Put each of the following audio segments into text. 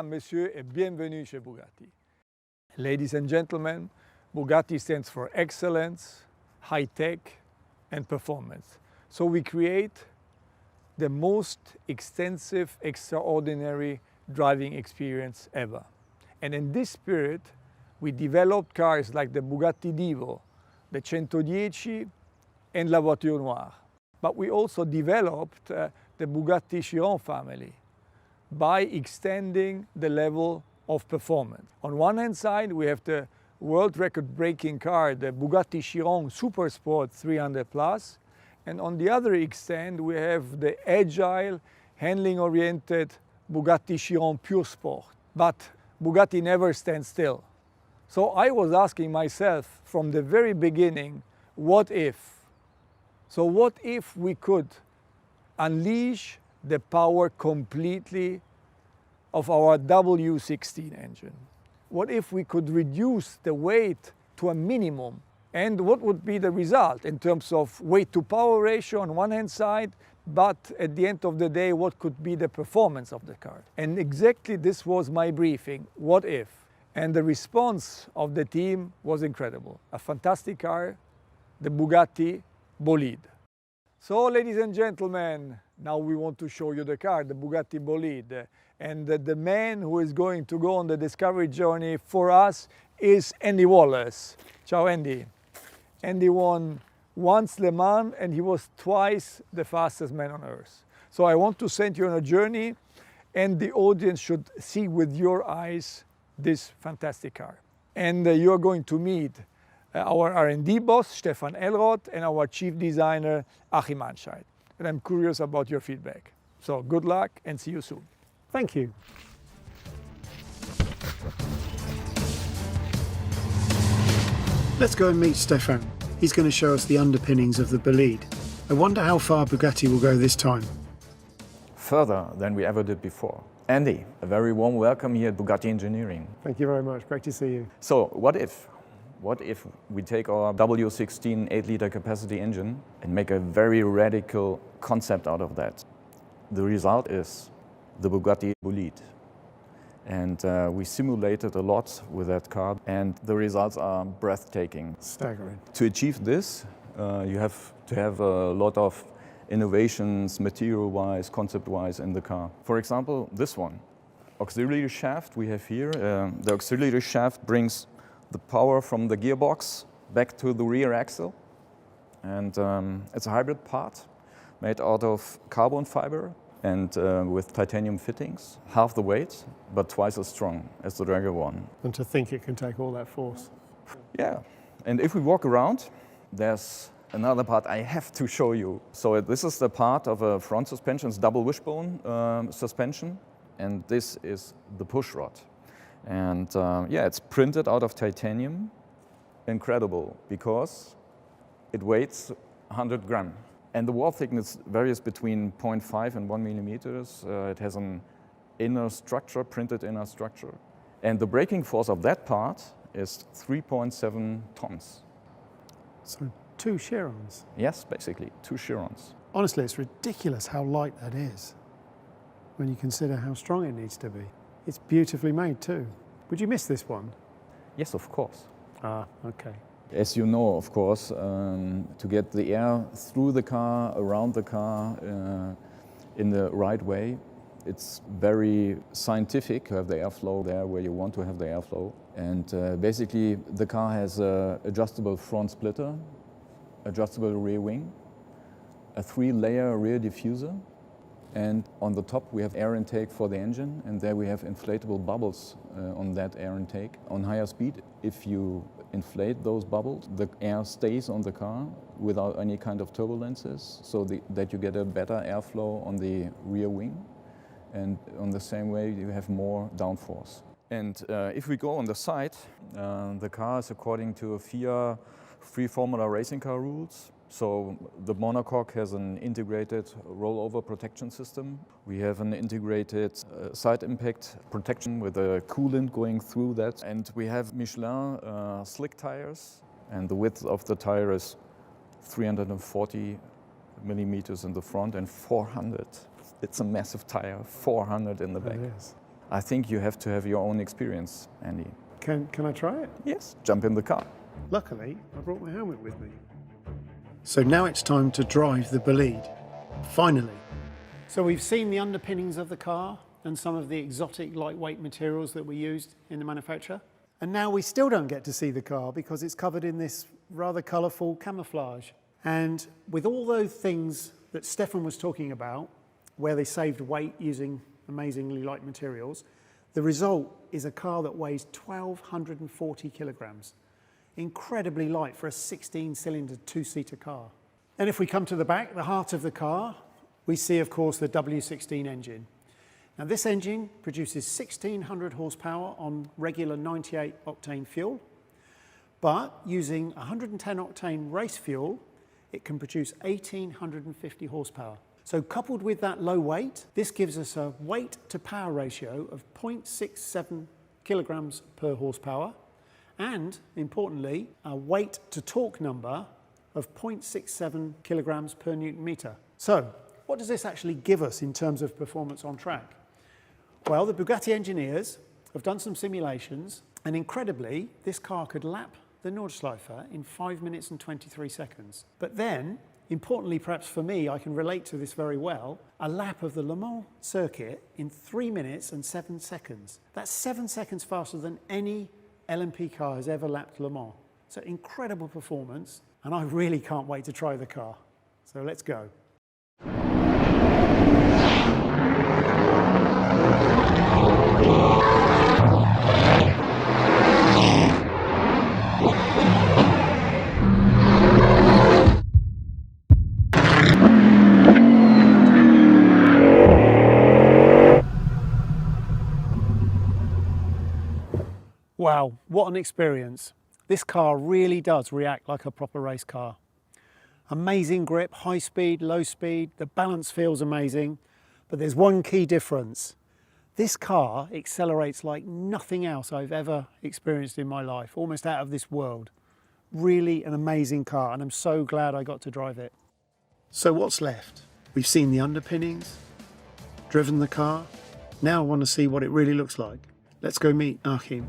mesdames, messieurs, et bienvenue chez Bugatti. Ladies and gentlemen, Bugatti stands for excellence, high tech, and performance. So we create the most extensive, extraordinary driving experience ever. And in this spirit, we developed cars like the Bugatti Divo, the 110, and La Voiture Noire. But we also developed the Bugatti Chiron family by extending the level of performance. On one hand side, we have the world record-breaking car, the Bugatti Chiron Super Sport 300 Plus, and on the other extent, we have the agile, handling-oriented Bugatti Chiron Pure Sport. But Bugatti never stands still. So I was asking myself from the very beginning, what if? So what if we could unleash the power completely of our W16 engine? What if we could reduce the weight to a minimum? And what would be the result in terms of weight to power ratio on one hand side, but at the end of the day, what could be the performance of the car? And exactly this was my briefing, what if? And the response of the team was incredible. A fantastic car, the Bugatti Bolide. So, ladies and gentlemen, now we want to show you the car, the Bugatti Bolide. And the man who is going to go on the discovery journey for us is Andy Wallace. Ciao, Andy. Andy won once Le Mans and he was twice the fastest man on earth. So I want to send you on a journey and the audience should see with your eyes this fantastic car. And you are going to meet our R&D boss, Stefan Elroth, and our chief designer, Achim Anscheid. And I'm curious about your feedback. So good luck and see you soon. Thank you. Let's go and meet Stefan. He's going to show us the underpinnings of the Bolide. I wonder how far Bugatti will go this time. Further than we ever did before. Andy, a very warm welcome here at Bugatti Engineering. Thank you very much. Great to see you. So, what if we take our W16 8-liter capacity engine and make a very radical concept out of that? The result is the Bugatti Bolide. And we simulated a lot with that car, and the results are breathtaking. Staggering. To achieve this, you have to have a lot of innovations, material-wise, concept-wise in the car. For example, this one, auxiliary shaft we have here. The auxiliary shaft brings the power from the gearbox back to the rear axle. And it's a hybrid part made out of carbon fiber and with titanium fittings. Half the weight, but twice as strong as the Dragger one. And to think it can take all that force. Yeah, and if we walk around, there's another part I have to show you. So this is the part of a front suspension, it's double wishbone suspension, and this is the push rod. And yeah, it's printed out of titanium. Incredible, because it weighs 100 grams. And the wall thickness varies between 0.5 and 1 millimeters. It has an inner structure, printed inner structure. And the braking force of that part is 3.7 tons. So 2 Chirons. Yes, basically, 2 Chirons. Honestly, it's ridiculous how light that is when you consider how strong it needs to be. It's beautifully made too. Would you miss this one? Yes, of course. Ah, okay. As you know, of course, to get the air through the car, around the car, in the right way, it's very scientific to have the airflow there where you want to have the airflow. And basically, the car has an adjustable front splitter, adjustable rear wing, a 3-layer rear diffuser, and on the top we have air intake for the engine, and there we have inflatable bubbles on that air intake. On higher speed, if you inflate those bubbles, the air stays on the car without any kind of turbulences, so that you get a better airflow on the rear wing, and on the same way you have more downforce. And if we go on the side, the car is according to FIA free formula racing car rules. So the monocoque has an integrated rollover protection system. We have an integrated side impact protection with a coolant going through that. And we have Michelin slick tires, and the width of the tire is 340 millimeters in the front and 400. It's a massive tire, 400 in the back. It is. I think you have to have your own experience, Andy. Can I try it? Yes, jump in the car. Luckily, I brought my helmet with me. So now it's time to drive the Bolide. Finally. So we've seen the underpinnings of the car and some of the exotic lightweight materials that were used in the manufacture. And now we still don't get to see the car because it's covered in this rather colourful camouflage. And with all those things that Stefan was talking about, where they saved weight using amazingly light materials, the result is a car that weighs 1,240 kilograms. Incredibly light for a 16-cylinder two-seater car. And if we come to the back, the heart of the car, we see, of course, the W16 engine. Now, this engine produces 1,600 horsepower on regular 98-octane fuel, but using 110-octane race fuel, it can produce 1,850 horsepower. So coupled with that low weight, this gives us a weight-to-power ratio of 0.67 kilograms per horsepower, and, importantly, a weight-to-torque number of 0.67 kilograms per newton meter. So, what does this actually give us in terms of performance on track? Well, the Bugatti engineers have done some simulations, and incredibly, this car could lap the Nordschleife in 5 minutes and 23 seconds. But then, importantly perhaps for me, I can relate to this very well, a lap of the Le Mans circuit in 3 minutes and 7 seconds. That's 7 seconds faster than any LMP car has ever lapped Le Mans. So incredible performance, and I really can't wait to try the car. So let's go. Wow, what an experience. This car really does react like a proper race car. Amazing grip, high speed, low speed, the balance feels amazing, but there's one key difference. This car accelerates like nothing else I've ever experienced in my life, almost out of this world. Really an amazing car, and I'm so glad I got to drive it. So what's left? We've seen the underpinnings, driven the car. Now I want to see what it really looks like. Let's go meet Achim.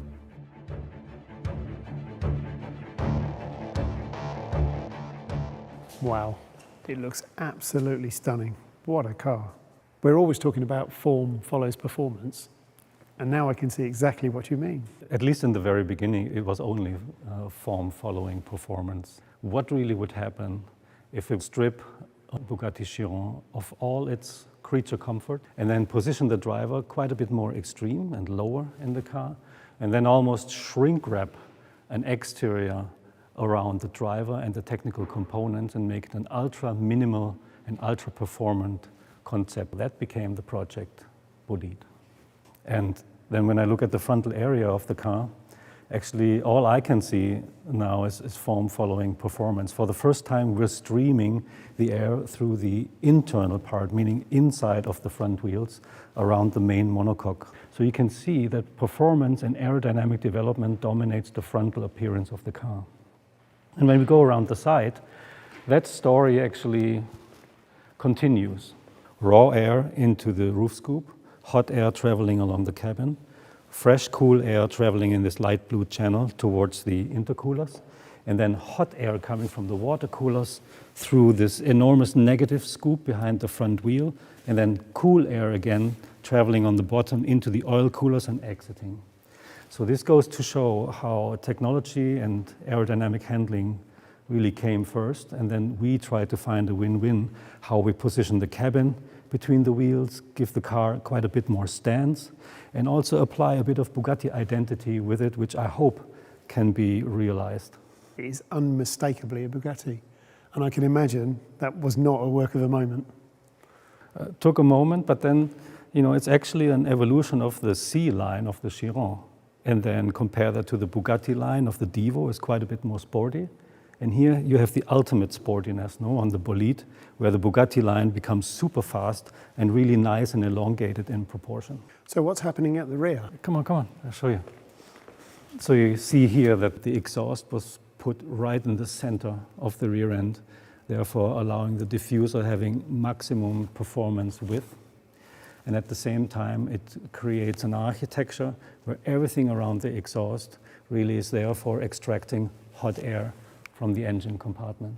Wow, it looks absolutely stunning. What a car. We're always talking about form follows performance, and now I can see exactly what you mean. At least in the very beginning, it was only form following performance. What really would happen if we strip a Bugatti Chiron of all its creature comfort and then position the driver quite a bit more extreme and lower in the car, and then almost shrink wrap an exterior around the driver and the technical components and make it an ultra minimal and ultra performant concept. That became the project Bolide. And then when I look at the frontal area of the car, actually all I can see now is form following performance. For the first time, we're streaming the air through the internal part, meaning inside of the front wheels around the main monocoque. So you can see that performance and aerodynamic development dominates the frontal appearance of the car. And when we go around the side, that story actually continues. Raw air into the roof scoop, hot air traveling along the cabin, fresh cool air traveling in this light blue channel towards the intercoolers, and then hot air coming from the water coolers through this enormous negative scoop behind the front wheel, and then cool air again traveling on the bottom into the oil coolers and exiting. So this goes to show how technology and aerodynamic handling really came first, and then we try to find a win-win, how we position the cabin between the wheels, give the car quite a bit more stance, and also apply a bit of Bugatti identity with it, which I hope can be realized. It is unmistakably a Bugatti, and I can imagine that was not a work of a moment. Took a moment, but then, it's actually an evolution of the C line of the Chiron. And then compare that to the Bugatti line of the Divo, is quite a bit more sporty. And here you have the ultimate sportiness, on the Bolide, where the Bugatti line becomes super fast and really nice and elongated in proportion. So what's happening at the rear? Come on, I'll show you. So you see here that the exhaust was put right in the center of the rear end, therefore allowing the diffuser having maximum performance width. and at the same time it creates an architecture where everything around the exhaust really is there for extracting hot air from the engine compartment.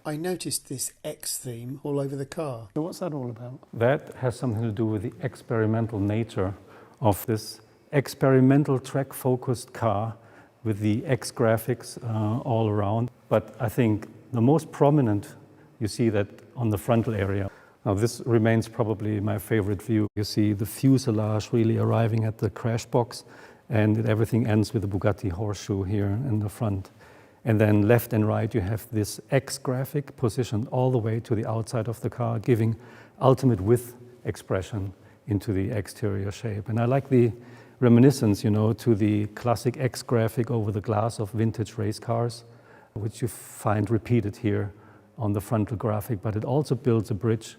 I noticed this X theme all over the car. So what's that all about? That has something to do with the experimental nature of this experimental track-focused car with the X graphics all around. But I think the most prominent, you see that on the frontal area. Now this remains probably my favorite view. You see the fuselage really arriving at the crash box, and everything ends with the Bugatti horseshoe here in the front. And then left and right, you have this X graphic positioned all the way to the outside of the car, giving ultimate width expression into the exterior shape. And I like the reminiscence, to the classic X graphic over the glass of vintage race cars, which you find repeated here on the frontal graphic. But it also builds a bridge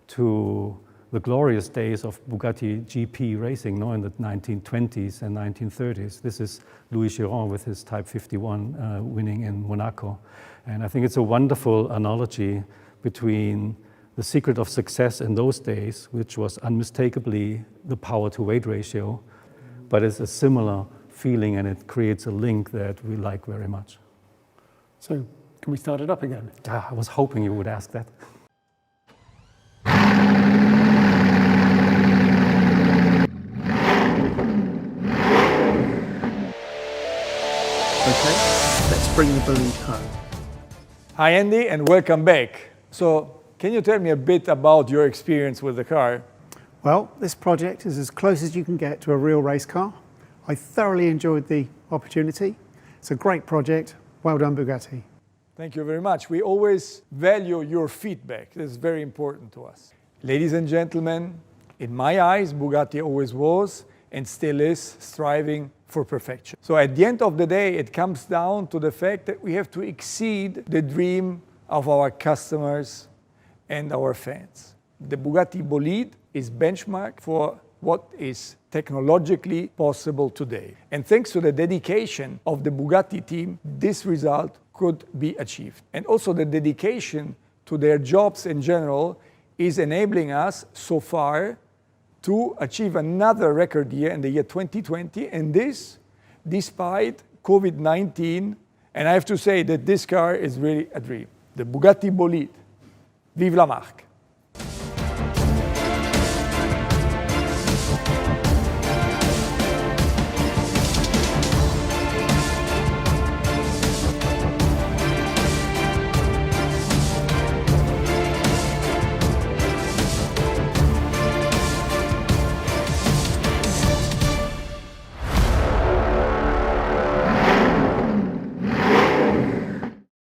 to the glorious days of Bugatti GP racing, in the 1920s and 1930s. This is Louis Chiron with his Type 51 winning in Monaco. And I think it's a wonderful analogy between the secret of success in those days, which was unmistakably the power-to-weight ratio, but it's a similar feeling, and it creates a link that we like very much. So, can we start it up again? I was hoping you would ask that. Okay, let's bring the Bolide home. Hi Andy, and welcome back. So, can you tell me a bit about your experience with the car? Well, this project is as close as you can get to a real race car. I thoroughly enjoyed the opportunity. It's a great project. Well done, Bugatti. Thank you very much. We always value your feedback. That's very important to us. Ladies and gentlemen, in my eyes, Bugatti always was and still is striving for perfection. So at the end of the day, it comes down to the fact that we have to exceed the dream of our customers and our fans. The Bugatti Bolide is benchmark for what is technologically possible today. And thanks to the dedication of the Bugatti team, this result could be achieved. And also the dedication to their jobs in general is enabling us so far to achieve another record year in the year 2020, and this despite COVID-19. And I have to say that this car is really a dream. The Bugatti Bolide. Vive la marque!